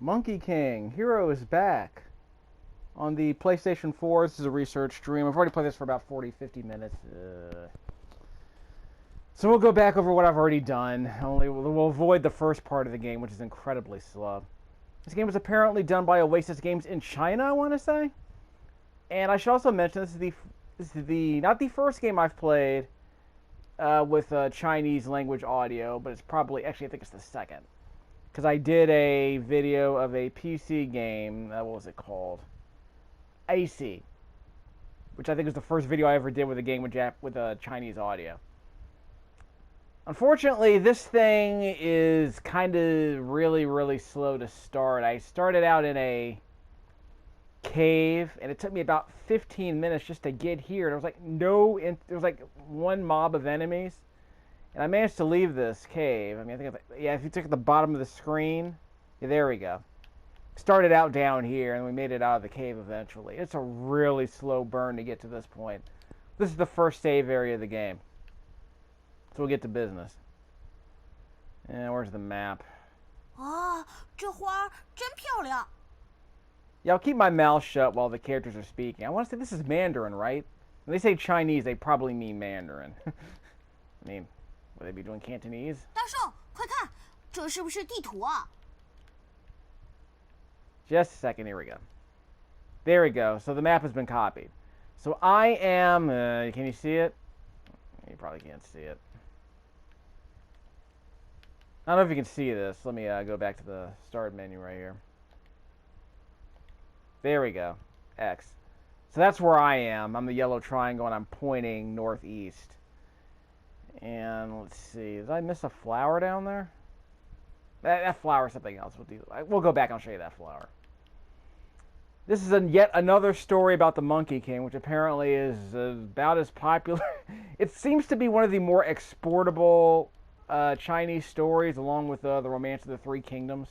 Monkey King, Hero is back on the PlayStation 4. This is a research stream. I've already played this for about 40, 50 minutes. So we'll go back over what I've already done. We'll avoid the first part of the game, which is incredibly slow. This game was apparently done by Oasis Games in China, I want to say. And I should also mention this is the not the first game I've played with Chinese language audio, but it's probably actually I think it's the second. Because I did a video of a PC game, what was it called? AC, which I think was the first video I ever did with a game with Chinese audio. Unfortunately, this thing is kind of really, really slow to start. I started out in a cave, and it took me about 15 minutes just to get here. There was like there was like one mob of enemies. And I managed to leave this cave. I mean, I think, if you took at the bottom of the screen, yeah, there we go. Started out down here, and we made it out of the cave eventually. It's a really slow burn to get to this point. This is the first save area of the game. So we'll get to business. And where's the map? Ah, 这花真漂亮. Yeah, I'll keep my mouth shut while the characters are speaking. I want to say this is Mandarin, right? When they say Chinese, they probably mean Mandarin. I mean... Would they be doing Cantonese? 大圣，快看，这是不是地图啊？ Just a second, here we go. There we go. So the map has been copied. So I am, can you see it? You probably can't see it. I don't know if you can see this. Let me go back to the start menu right here. There we go. X. So that's where I am. I'm the yellow triangle and I'm pointing northeast. And let's see, did I miss a flower down there? That flower is something else. We'll go back and I'll show you that flower. This is yet another story about the Monkey King, which apparently is about as popular. It seems to be one of the more exportable Chinese stories, along with the Romance of the Three Kingdoms.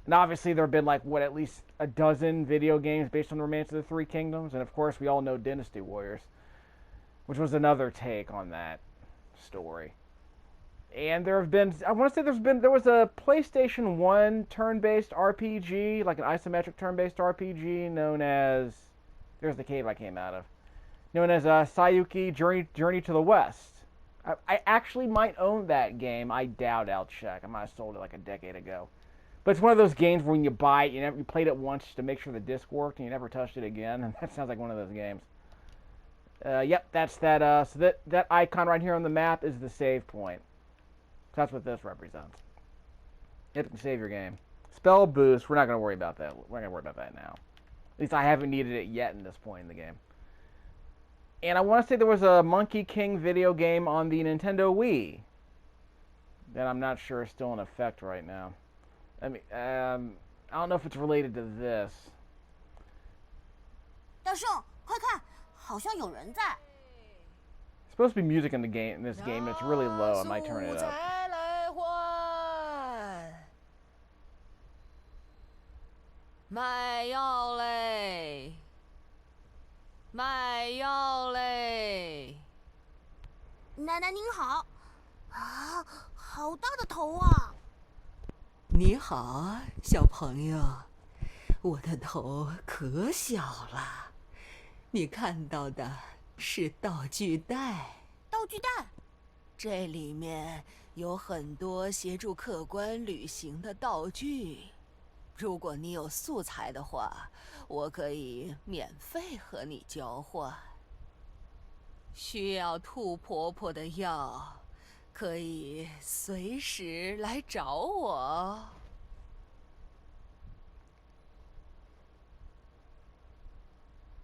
And obviously there have been at least a dozen video games based on the Romance of the Three Kingdoms. And of course we all know Dynasty Warriors, which was another take on that story. And there have been, I want to say there was a PlayStation 1 turn-based RPG, like an isometric turn-based RPG known as, there's the cave I came out of, known as Sayuki Journey to the West. I actually might own that game. I doubt. I'll check. I might have sold it like a decade ago. But it's one of those games where when you buy it, you played it once to make sure the disc worked and you never touched it again. And that sounds like one of those games. Yep, that's that. So that icon right here on the map is the save point. So that's what this represents. You can save your game. Spell boost. We're not going to worry about that. We're not going to worry about that now. At least I haven't needed it yet in this point in the game. And I want to say there was a Monkey King video game on the Nintendo Wii that I'm not sure is still in effect right now. I mean, I don't know if it's related to this. 大圣，快看，好像有人在。 There's supposed to be music in this game, and it's really low. I might turn it up. 卖药嘞！卖药嘞！奶奶您好，啊，好大的头啊！你好，小朋友，我的头可小了，你看到的是道具袋。道具袋，这里面有很多协助客官旅行的道具。 如果你有素材的话，我可以免费和你交换。需要兔婆婆的药，可以随时来找我。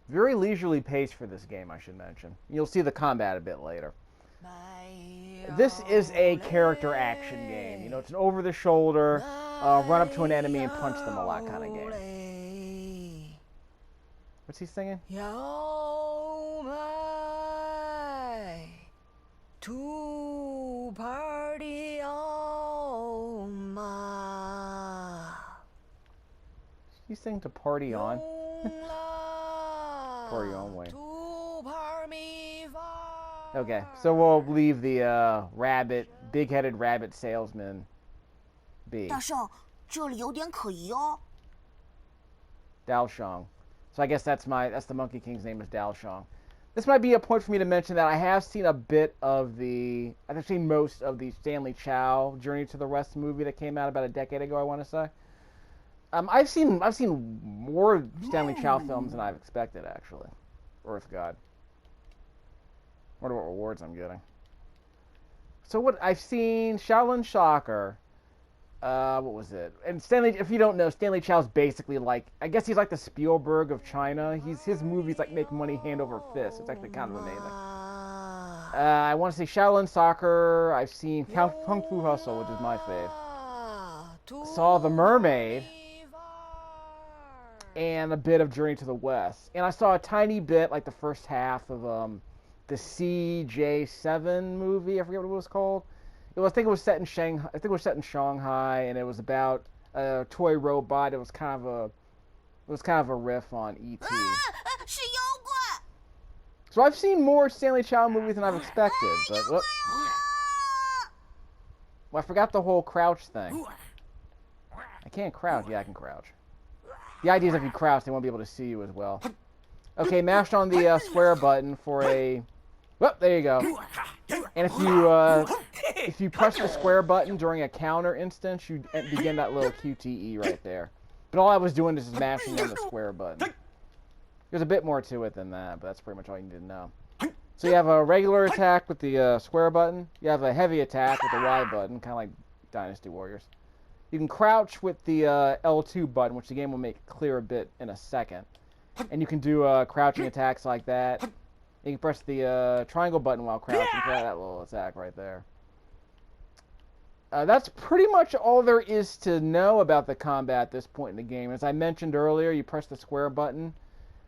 Very leisurely pace for this game, I should mention. You'll see the combat a bit later. This is a character action game. You know, it's an over-the-shoulder, run up to an enemy and punch them a lot kind of game. What's he singing? To party on ma. You sing to party on? Party on way. Okay, so we'll leave the big-headed rabbit salesman be. 大圣，这里有点可疑哦。Daoshang. So I guess that's the Monkey King's name is Daoshang. This might be a point for me to mention that I have seen a bit of I've seen most of the Stanley Chow Journey to the West movie that came out about a decade ago, I want to say. I've seen more Stanley Chow films than I've expected, actually. Earth God. Wonder what rewards I'm getting. So what I've seen Shaolin Shocker. What was it? And Stanley, if you don't know, Stanley Chow's basically like, I guess he's like the Spielberg of China. His movies like make money hand over fist. It's actually kind of amazing. I want to say Shaolin Soccer. I've seen Kung Fu Hustle, which is my fave. Saw The Mermaid. And a bit of Journey to the West. And I saw a tiny bit, like the first half of the CJ7 movie. I forget what it was called. I think it was set in Shanghai. I think it was set in Shanghai, and it was about a toy robot. It was kind of a riff on E.T. So I've seen more Stanley Chow movies than I've expected. But well, I forgot the whole crouch thing. I can't crouch. Yeah, I can crouch. The idea is if you crouch, they won't be able to see you as well. Okay, mash on the square button for a... Well, there you go. And if you press the square button during a counter instance, you begin that little QTE right there. But all I was doing is just mashing on the square button. There's a bit more to it than that, but that's pretty much all you need to know. So you have a regular attack with the square button. You have a heavy attack with the Y button, kind of like Dynasty Warriors. You can crouch with the L2 button, which the game will make clear a bit in a second. And you can do crouching attacks like that. You can press the triangle button while crouching for that little attack right there. That's pretty much all there is to know about the combat at this point in the game. As I mentioned earlier, you press the square button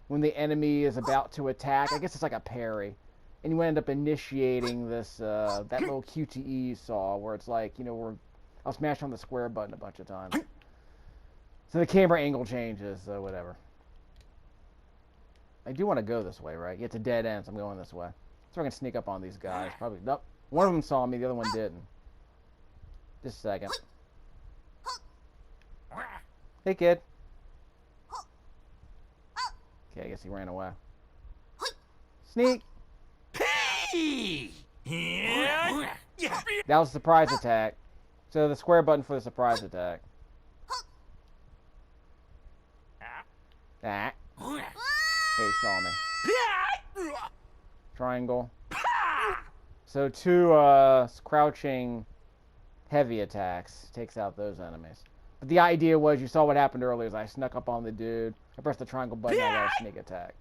when the enemy is about to attack. I guess it's like a parry. And you end up initiating this that little QTE you saw, where it's like, you know, I'll smash on the square button a bunch of times. So the camera angle changes, so whatever. I do want to go this way, right? It's a dead end, so I'm going this way. So I can sneak up on these guys. Probably, nope. One of them saw me, the other one didn't. Just a second. Hey, kid. Okay, I guess he ran away. Sneak! That was a surprise attack. So the square button for the surprise attack. Ah. Hey, he saw me. Triangle. So two crouching heavy attacks takes out those enemies. But the idea was, you saw what happened earlier, is I snuck up on the dude, I pressed the triangle button, I got a sneak attack.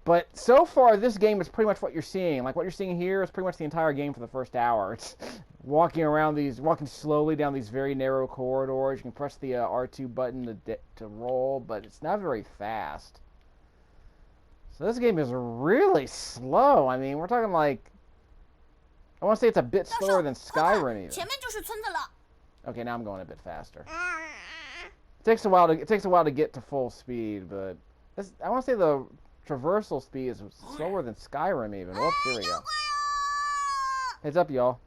But so far, this game is pretty much what you're seeing. Like, what you're seeing here is pretty much the entire game for the first hour. It's walking slowly down these very narrow corridors. You can press the R2 button to roll, but it's not very fast. So this game is really slow. I mean, we're talking like... I want to say it's a bit slower than Skyrim even. Okay, now I'm going a bit faster. It takes a while to get to full speed, but I want to say the traversal speed is slower than Skyrim even. Whoops, here we go. Heads up, y'all.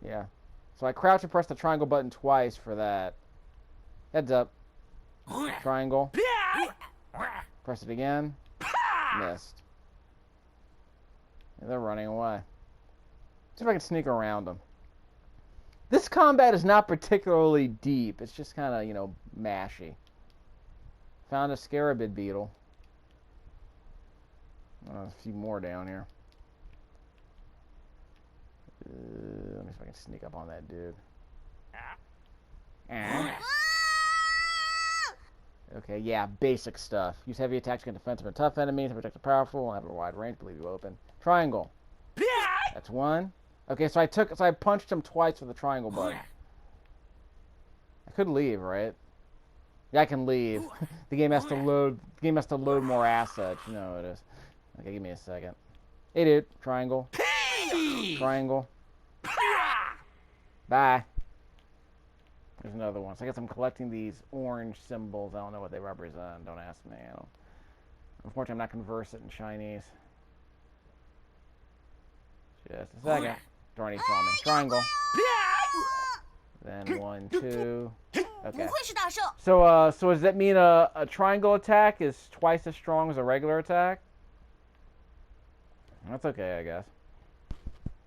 Yeah. So I crouch and press the triangle button twice for that. Heads up. Triangle. Press it again. Missed. And they're running away. See if I can sneak around them. This combat is not particularly deep. It's just kind of, you know, mashy. Found a scarabid beetle. A few more down here. Let me see if I can sneak up on that dude. Okay, yeah, basic stuff. Use heavy attacks against defensive and tough enemies. Protect the powerful. Have a wide range. Believe you open. Triangle. That's one. Okay, so I punched him twice with the triangle button. I could leave, right? Yeah, I can leave. The game has to load. The game has to load more assets. You know how it is. Okay, give me a second. Hey, dude. Triangle. Triangle. Bye. There's another one. So I guess I'm collecting these orange symbols. I don't know what they represent. Don't ask me. Unfortunately, I'm not conversant in Chinese. Just a second. Darn, he saw me. Triangle. Then 1, 2. 不 Okay. 愧是大圣， So does that mean a triangle attack is twice as strong as a regular attack? That's okay, I guess.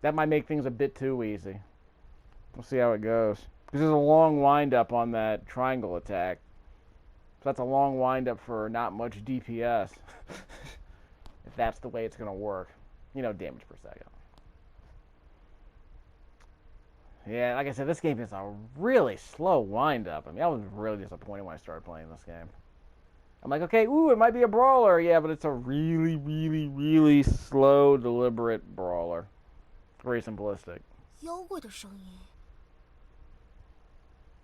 That might make things a bit too easy. We'll see how it goes. Because there's a long windup on that triangle attack. So that's a long windup for not much DPS. If that's the way it's going to work. You know, damage per second. Yeah, like I said, this game is a really slow windup. I mean, I was really disappointed when I started playing this game. I'm like, okay, ooh, it might be a brawler. Yeah, but it's a really, really, really slow, deliberate brawler. Very simplistic. 妖怪的声音。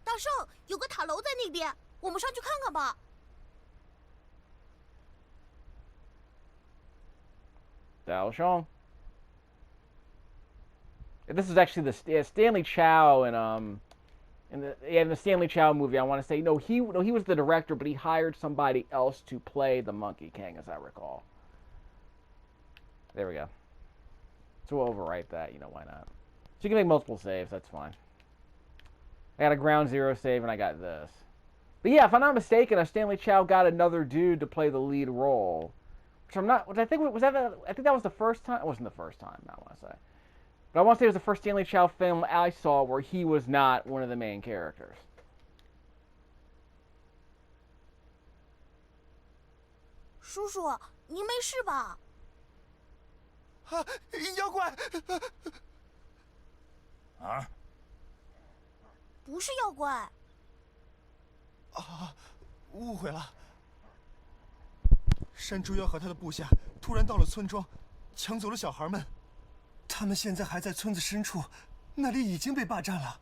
大圣，有个塔楼在那边，我们上去看看吧。 Dao Shong. This is actually the Stanley Chow in the Stanley Chow movie. I want to say he was the director, but he hired somebody else to play the Monkey King, as I recall. There we go. So we'll overwrite that. You know, why not? So you can make multiple saves. That's fine. I got a ground zero save and I got this. But yeah, if I'm not mistaken, Stanley Chow got another dude to play the lead role. Which I think that was the first time. It wasn't the first time, I want to say. But I want to say it was the first Stanley Chow film I saw where he was not one of the main characters. 叔叔，您没事吧？啊，妖怪！啊？不是妖怪。啊，误会了。山猪妖和他的部下突然到了村庄，抢走了小孩们。他们现在还在村子深处，那里已经被霸占了。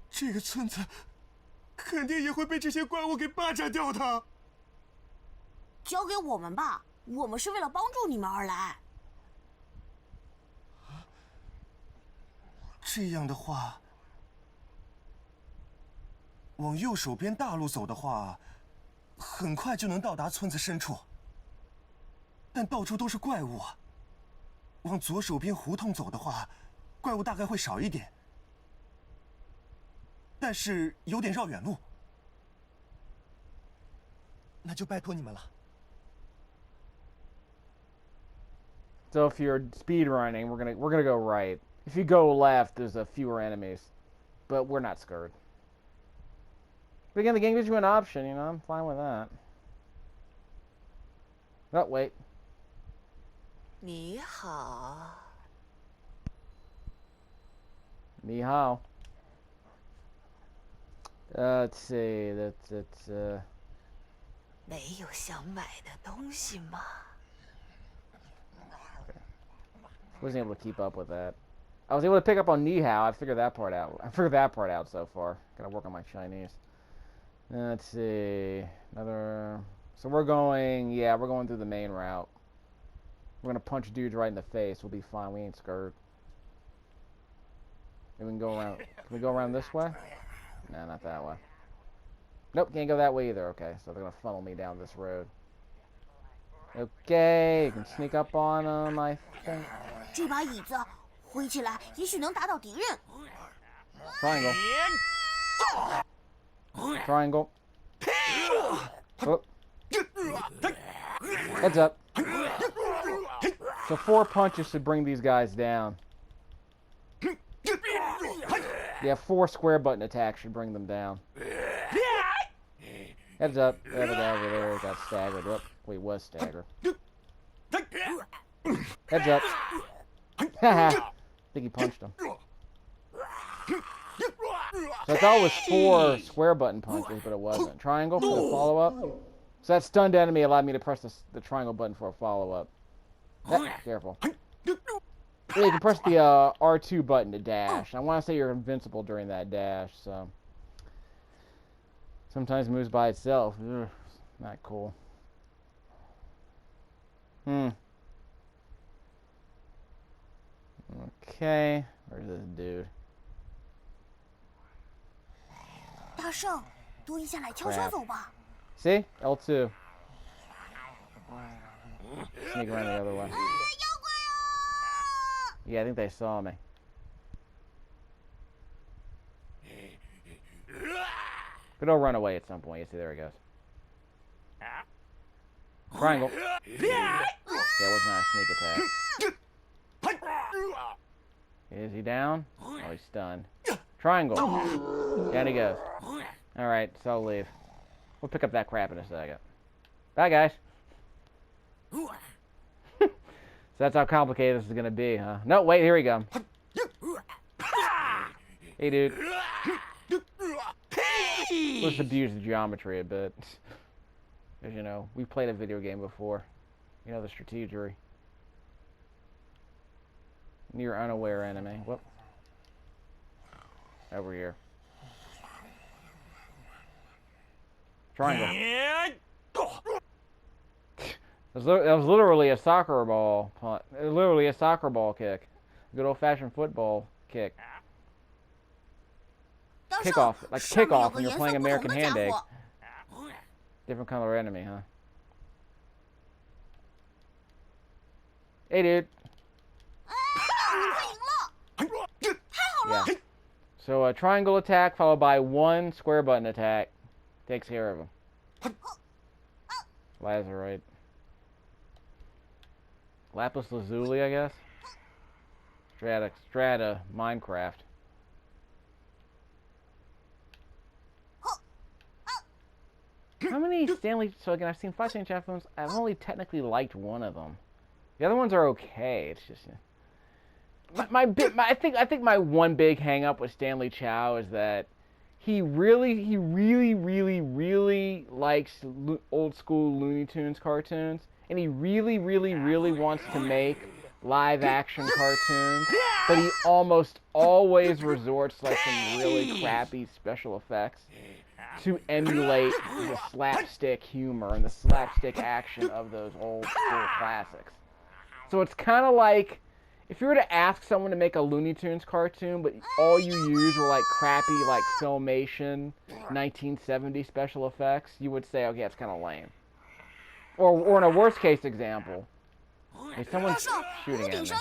这个村子肯定也会被这些怪物给霸占掉的。交给我们吧，我们是为了帮助你们而来。这样的话，往右手边大路走的话，很快就能到达村子深处。但到处都是怪物啊。往左手边胡同走的话，怪物大概会少一点，但是有点绕远路。那就拜托你们了。 So if you're speed running, we're gonna go right. If you go left, there's a fewer enemies, but we're not scared. But again, the game gives you an option. You know, I'm fine with that. Oh wait. 你好。你好. Let's see. That's 没有想买的东西吗？ Wasn't able to keep up with that. I was able to pick up on ni hao. I figured that part out. I figured that part out so far. Gotta work on my Chinese. Let's see. Another. So we're going. Yeah, we're going through the main route. We're gonna punch dudes right in the face. We'll be fine. We ain't scared. Maybe we can go around. Can we go around this way? No, not that way. Nope, can't go that way either. Okay, so they're gonna funnel me down this road. Okay, you can sneak up on them, I think. 这把椅子挥起来，也许能打倒敌人。 Triangle. Triangle. Oh. Heads up. So 4 punches should bring these guys down. Yeah, 4 square button attacks should bring them down. Heads up. There we go, over there. Got staggered. Oh, wait, was staggered. Heads up. Haha. I think he punched him. So I thought it was 4 square button punches, but it wasn't. Triangle for the follow-up. So that stunned enemy allowed me to press the triangle button for a follow-up. Careful. Yeah, you can press the R2 button to dash. I want to say you're invincible during that dash, so... Sometimes it moves by itself. Ugh, not cool. Okay. Where's this dude? 大圣，蹲下来悄悄走吧。 See? L2. Sneak around the other way. 妖怪啊！ Yeah, I think they saw me. But he'll run away at some point. You see, there he goes. Triangle. Yeah, it was not a sneak attack. Is he down? Oh, he's stunned. Triangle. Down he goes. Alright, so I'll leave. We'll pick up that crap in a second. Bye, guys. So that's how complicated this is going to be, huh? No, wait, here we go. Hey, dude. Let's abuse the geometry a bit. As you know, we've played a video game before. You know the strategery. Near unaware enemy. Whoop. Over here. Triangle. That was literally a soccer ball punt. Literally a soccer ball kick. Good old-fashioned football kick. Kickoff. Like kickoff when you're playing American Hand Egg. Different color enemy, huh? Hey, dude. Yeah. So a triangle attack followed by one square button attack takes care of him. Lazarite. Lapis Lazuli, I guess. Strata Minecraft. How many Stanley... So again, I've seen 5 Stanley Chow films. I've only technically liked one of them. The other ones are okay. It's just... I think my one big hang up with Stanley Chow is that he really likes old school Looney Tunes cartoons, and he really wants to make live action cartoons, but he almost always resorts to like some really crappy special effects to emulate the slapstick humor and the slapstick action of those old school classics. So it's kind of like if you were to ask someone to make a Looney Tunes cartoon, but all you used were like crappy like Filmation 1970 special effects, you would say, okay, that's kind of lame. Or in a worst case example, hey, someone's shooting at me.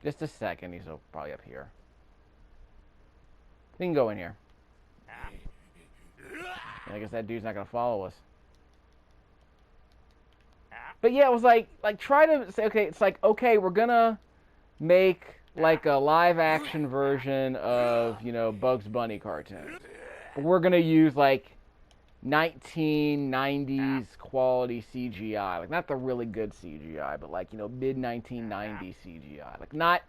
Just a second, he's probably up here. We can go in here. I guess that dude's not gonna follow us. But yeah, it was like try to say, okay, it's like, okay, we're gonna make like a live action version of, you know, Bugs Bunny cartoons. But we're gonna use like 1990s quality CGI. Like not the really good CGI, but like, you know, mid 1990s CGI. Like not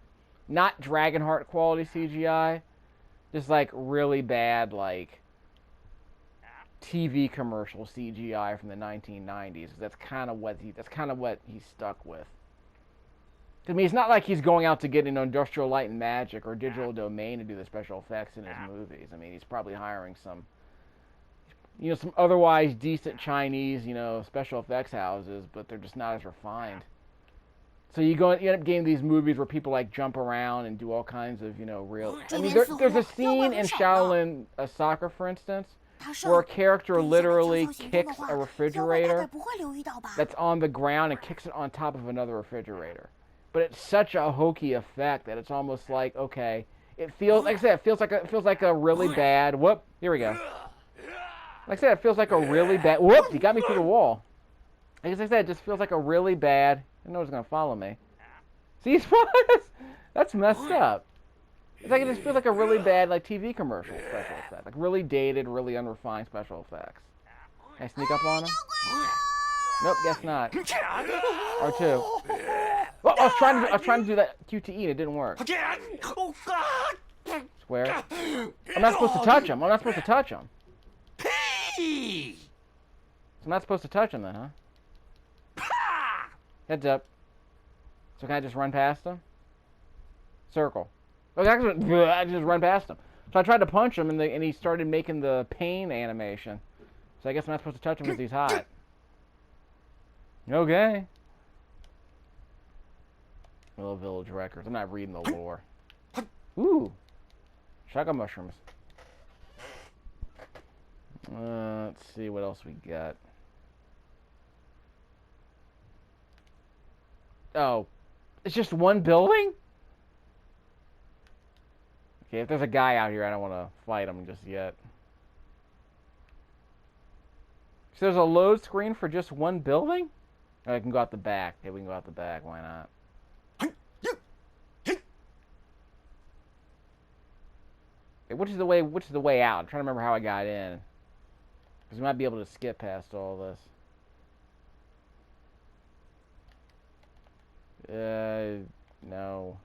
Dragonheart quality CGI. Just like really bad like TV commercial CGI from the 1990s. That's kind of what he's stuck with. I mean, it's not like he's going out to get Industrial Light and Magic or Digital Domain to do the special effects in his movies. I mean, he's probably hiring some, you know, some otherwise decent Chinese, you know, special effects houses, but they're just not as refined. So you end up getting these movies where people like jump around and do all kinds of, you know, real. I mean, there's a scene in Shaolin Soccer, for instance, where a character literally kicks a refrigerator that's on the ground and kicks it on top of another refrigerator. But it's such a hokey effect that it's almost like, okay, it feels like I said, it feels like a really bad. Whoop, here we go. Like I said, it feels like a really bad. Whoop, he got me through the wall. Like I said, it just feels like a really bad. I know he's gonna follow me. See, that's messed up. It's like it just feels like a really bad like TV commercial special effect, like really dated, really unrefined special effects. Can I sneak up on him? Nope, guess not. R2. Well, I was trying to do that QTE and it didn't work. Square. I'm not supposed to touch him. So I'm not supposed to touch him then, huh? Heads up. So can I just run past him? Circle. Okay, I just run past him. So I tried to punch him, and he started making the pain animation. So I guess I'm not supposed to touch him because he's hot. Okay. Little village records. I'm not reading the lore. Ooh. Shotgun mushrooms. Let's see what else we got. Oh. It's just one building? Okay, if there's a guy out here, I don't want to fight him just yet. So there's a load screen for just one building? Oh, I can go out the back. Okay, we can go out the back. Why not? Okay, which is the way out? I'm trying to remember how I got in. Because we might be able to skip past all this. No.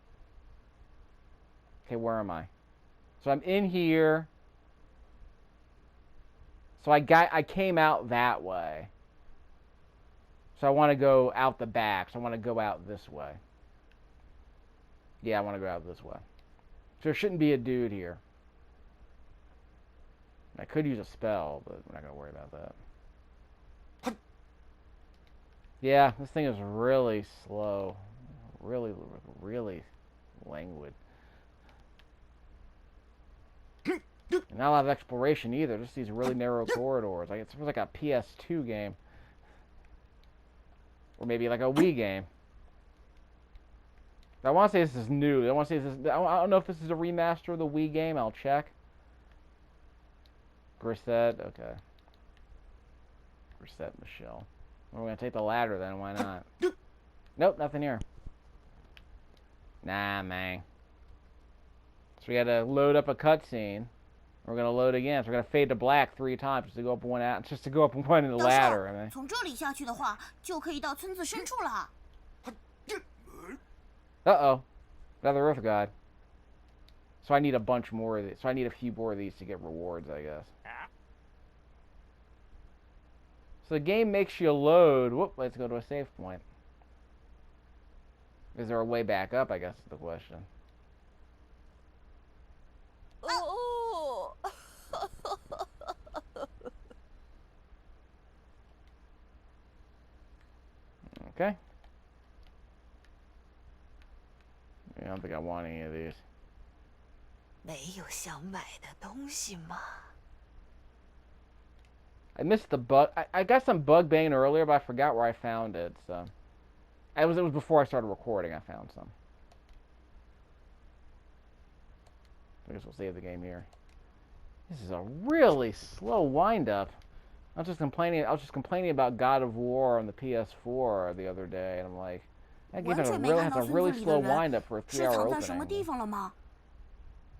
Okay, where am I? So I'm in here. So I came out that way. So I want to go out the back. So I want to go out this way. Yeah, I want to go out this way. So there shouldn't be a dude here. I could use a spell, but we're not going to worry about that. Yeah, this thing is really slow. Really, really languid. And not a lot of exploration either. Just these really narrow corridors. Like it's like a PS2 game. Or maybe like a Wii game. I want to say this is new. I want to say this is, I don't know if this is a remaster of the Wii game. I'll check. Grisette, okay. Grisette Michelle. We're going to take the ladder then, why not? Nope, nothing here. Nah, man. So we got to load up a cutscene. We're going to load again. So we're going to fade to black 3 times just to go up one out, just to go up one in the ladder. I mean. 从这里下去的话，就可以到村子深处了。 Uh-oh. Another Earth God. So I need a bunch more of these. So I need a few more of these to get rewards, I guess. So the game makes you load. Whoop, let's go to a save point. Is there a way back up, I guess is the question. Oh. Okay. I don't think I want any of these. 没有想买的东西吗？ I missed the bug. I got some bug bane earlier, but I forgot where I found it. So it was before I started recording. I found some. I guess we'll save the game here. This is a really slow wind-up. I was just complaining about God of War on the PS4 the other day, and I'm like, that game has a really slow wind-up for a 3-hour opening.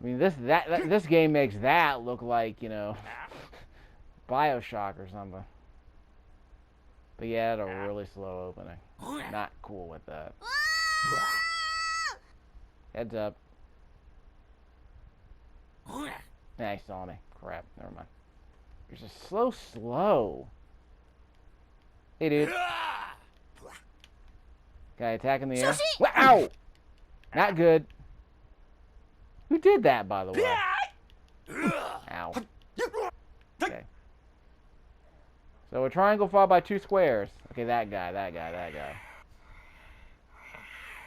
I mean, this game makes that look like, you know, BioShock or something. But yeah, it had a really slow opening. Not cool with that. Heads up. Nah, he saw me. Crap, never mind. You're just slow. Hey, dude. Guy attacking the air. Ow! Not good. Who did that, by the way? Ow. Okay. So a triangle followed by 2 squares. Okay, that guy.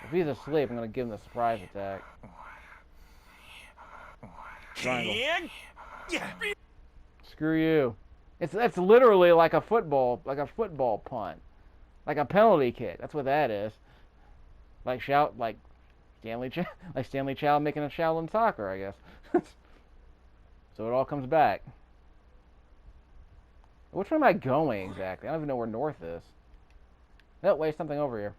If he's asleep, I'm gonna give him the surprise attack. Triangle. Screw you. That's literally like a football punt. Like a penalty kick. That's what that is. Like Stanley Chow making a Shaolin soccer, I guess. So it all comes back. Which way am I going exactly? I don't even know where north is. No, wait, something over here.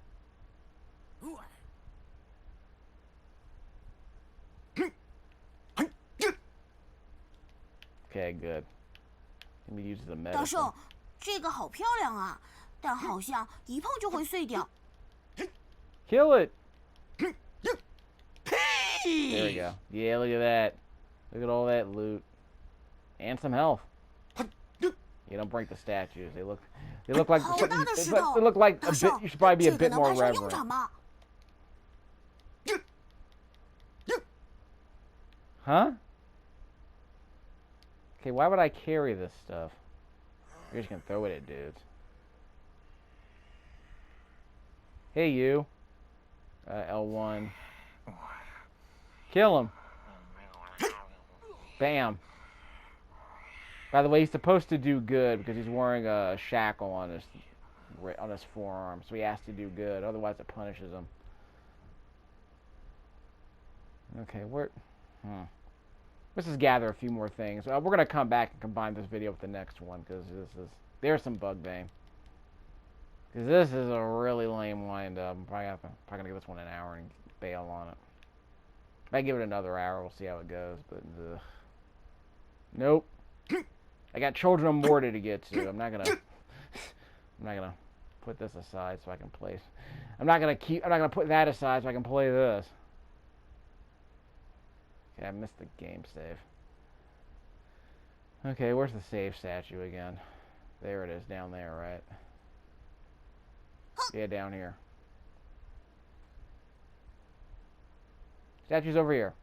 Okay, good. Let me use the medicine. 大圣，这个好漂亮啊，但好像一碰就会碎掉。 Kill it! There we go. Yeah, look at that. Look at all that loot. And some health. You don't break the statues. They look like they look like a bit. You should probably be a bit more reverent. Huh? Okay, why would I carry this stuff? You're just gonna throw it at dudes. Hey, you. L1. Kill him. Bam. By the way, he's supposed to do good because he's wearing a shackle on his forearm, so he has to do good. Otherwise, it punishes him. Okay, where... Let's just gather a few more things. We're going to come back and combine this video with the next one, because there's some bug bang. Because this is a really lame wind-up. I'm probably going to give this one an hour and bail on it. If I give it another hour, we'll see how it goes, but... Nope. I got Children of Morta to get to. I'm not going to put this aside so I can play... I'm not going to put that aside so I can play this. Okay, I missed the game save. Okay, where's the save statue again? There it is, down there, right? Yeah, down here. Statue's over here.